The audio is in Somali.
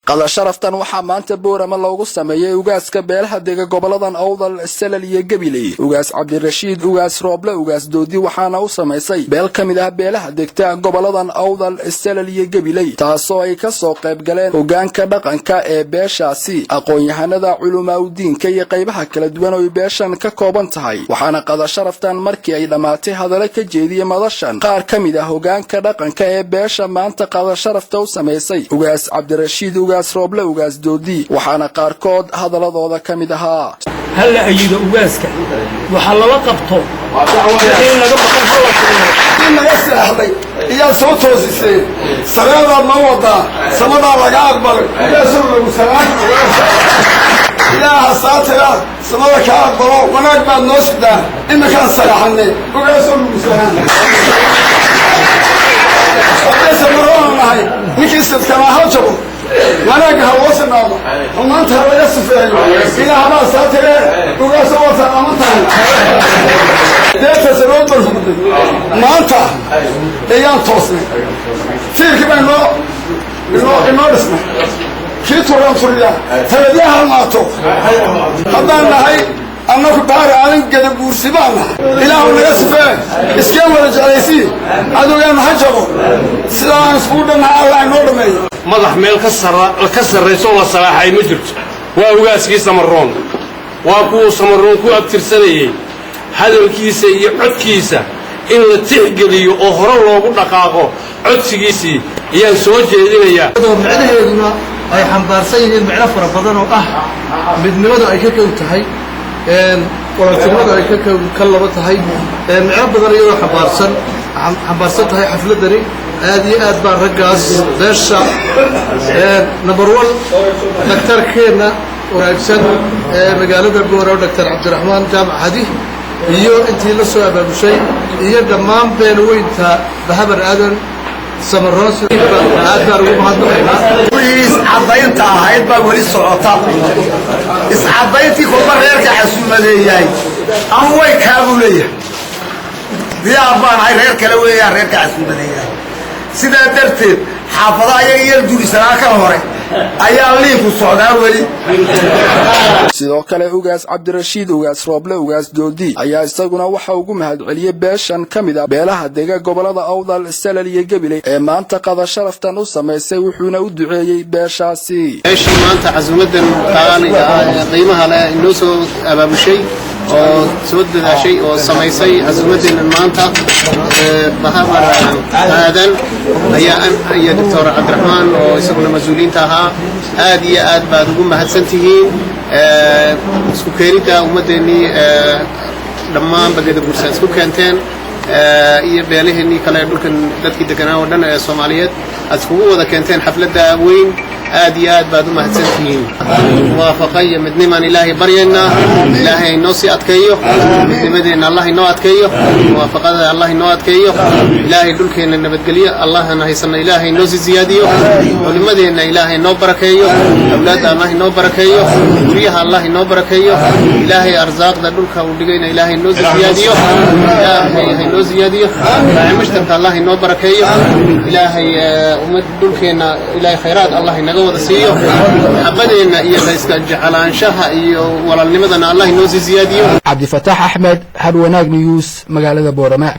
قضى شرفتان waxaa maanta boorama loogu sameeyay ugaaska beelaha deega goboladan awdal salal iyo gabiley ugaas Cabdirashiid ugaas Rooble ugaas Doodi waxaana u sameysay beel kamid ah beelaha deegta goboladan awdal salal iyo gabiley taasoo ay ka soo qayb galeen hogaanka dhaqanka ee beeshaasi aqoon-yahanada culumaadiinka iyo qaybaha kala duwan oo beeshan ka kooban tahay waxaana qada sharaftan markii ay dhamaatay hadallo ka jeediyay madashan qaar kamid ah hogaanka dhaqanka ee beesha maanta qada sharafta u sameysay ugaas Cabdirashiid ugaas Rooble ugaas Doodi waxaana qaarkood hadaladooda kamid ahaa هل أيده أواسك وحلا لقبته إن لقب خلص إن يسرح لي يا صوت وزيسي سلام الموضة سمد على أكبر يا سر سلام يا حساتها سمدك أكبر ونقبل النص ده إن كان سرحني ويا سر سلام أبدا مرون معي نكسر كما هجروا وانا هوسنا وما انت يسف الى هذا ساتر وقاسوا سلامتها ديت سرود ما انت ايام توصني سير كمان لو اسمه كي توران سوريا تلديها الماتو قدامنا هي أنا كبار عالم قد بورسبانا إله النسفة إسكان ورجاليسي هذا يوم حجبه سلام سكوتنا الله نورمي مضح ميل كسر رسول الصلاح أي مجرد وأوجاس كيس مرون وأكو سمرون كو أكتر سنة هذا الكيس يعد كيسة إن التحقلي أخرى الله قد قاقه عد كيسي ينسوج يدينيا معنا أي حنبار سيد المعرفة رفضنا من ماذا أي كوتهاي ولكن أي كلمتهاي معرفة ضريرة حنبارسن هاي حفلة دري هذه أتبع رجاس درشة نمبر 1 دكتور كينا ورئيسنا مجالد الجورة دكتور عبد الرحمن جامع هذه هي أنت لسه أبى بشيء هي دمام بينوين تا بحبر آدم سمراس أدبر ومهندم ويس عضين تا هاي بقولي الصعوطات إس عضيتي خبر غيرك حسون لياي أموي كابولية دي أبان هاي غيرك لويا غيرك حسون لياي سيدا درتين حافظة يلدوري سراكا هوري ayaa liifu socdaa wali sidoo kale ugaas Cabdirashiid ugaas Rooble ugaas Doodi ayaa isaguna waxa ugu mahadceliyay beeshan kamid ah beelaha deega gobolada awdal salal iyo gabiley ee maanta qada sharaftan u sameysay wuxuuna u duceeyay beeshaasi beeshan maanta casuumadan qaaliga ah qiimaha leh inoo soo abaabushay oo soo dadaashay oo sameysay casuumadan maanta bahabar aadan ayaa Dr. Cabdirahmaan oo isaguna mas'uuliyiinta aad iyo aad baad ugu mahadsantihiin isku keenida ummadeeni dhammaan bagada bulshada isku keenteen iyo beelaheeni kale dhulkan dadkii deganaa oo dhan ee Soomaaliyeed aad isku wada keenteen xafladda weyn aad iyo aad baad u mahadsantihiin waafaqay midniman ilaahi baryana ilaahi noo si adkeeyo midnimadeena allah inoo adkeeyo waafaqada allah inoo adkeeyo ilaahi dhulkeena nabadgeliyo allahna haysana ilaahi noo ziyaadiyo culimadeena ilaahi noo barakeeyo awlaad allah inoo barakeeyo guriyaha allah inoo barakeeyo ilaahi arsaaqda dhulka uu dhigayna ilaahi noo ziyaadiyo ilaahi noo ziyaadiyo mashtarka allah inoo barakeeyo ilaahi ummad dhulkeena ilaahi khayraad allah inaga wada siiyo xabadeenna iyo iska jeclaanshaha iyo walaalnimadana allah inoo ziyaadiyo Cabdi Fataax Axmed Hadwanaag News magaalada Boorama